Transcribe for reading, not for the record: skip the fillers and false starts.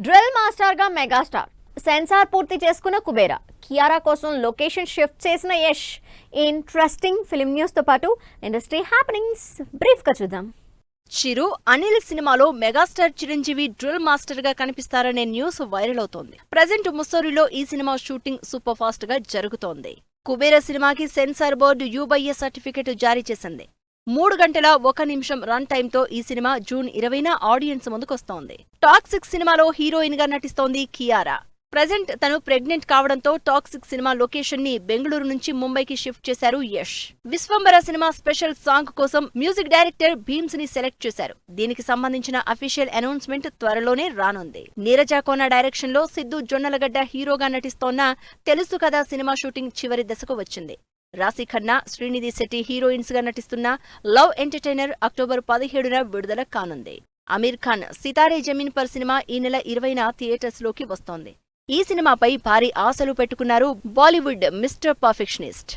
Drill master గా megastar censor పూర్తి చేసుకున్న కుబేరా కియారా కోసం లొకేషన్ షిఫ్ట్ చేసిన యష్ ఇంట్రెస్టింగ్ ఫిల్మ్ న్యూస్ తో పాటు ఇండస్ట్రీ హ్యాపెనింగ్స్ బ్రీఫ్ గా చూద్దాం. చిరు అనిల్ సినిమాలో మెగాస్టార్ చిరంజీవి డ్రిల్ మాస్టర్ గా కనిపిస్తారనే న్యూస్ వైరల్ అవుతోంది. ప్రజెంట్ ముస్సోరిలో ఈ సినిమా షూటింగ్ సూపర్ ఫాస్ట్ గా జరుగుతోంది. కుబేరా సినిమాకి సెన్సార్ బోర్డు యూబైఏ సర్టిఫికెట్ జారీ చేసింది. 3 గంటల 1 నిమిషం రన్ టైంతో ఈ సినిమా జూన్ 20న ఆడియన్స్ ముందుకొస్తోంది. టాక్సిక్ సినిమాలో హీరోయిన్ గా నటిస్తోంది కియారా. ప్రజెంట్ తను ప్రెగ్నెంట్ కావడంతో టాక్సిక్ సినిమా లొకేషన్ ని బెంగళూరు నుంచి ముంబైకి షిఫ్ట్ చేశారు Yash. Vishwambhara cinema special song కోసం మ్యూజిక్ డైరెక్టర్ భీమ్స్ ని సెలెక్ట్ చేశారు. దీనికి సంబంధించిన అఫీషియల్ అనౌన్స్మెంట్ త్వరలోనే రానుంది. నీరజ కోన డైరెక్షన్ లో సిద్ధు జొన్నలగడ్డ హీరోగా నటిస్తోన్న తెలుసు కదా సినిమా షూటింగ్ చివరి దశకు వచ్చింది. రాశి ఖన్నా, శ్రీనిధి శెట్టి హీరోయిన్స్ గా నటిస్తున్న లవ్ ఎంటర్టైనర్ అక్టోబర్ 17న విడుదల కానుంది. అమీర్ ఖాన్ సితారే జమీన్ పర్ సినిమా ఈ నెల 20న థియేటర్స్ లోకి వస్తోంది. ఈ సినిమాపై భారీ ఆశలు పెట్టుకున్నారు బాలీవుడ్ మిస్టర్ పర్ఫెక్షనిస్ట్.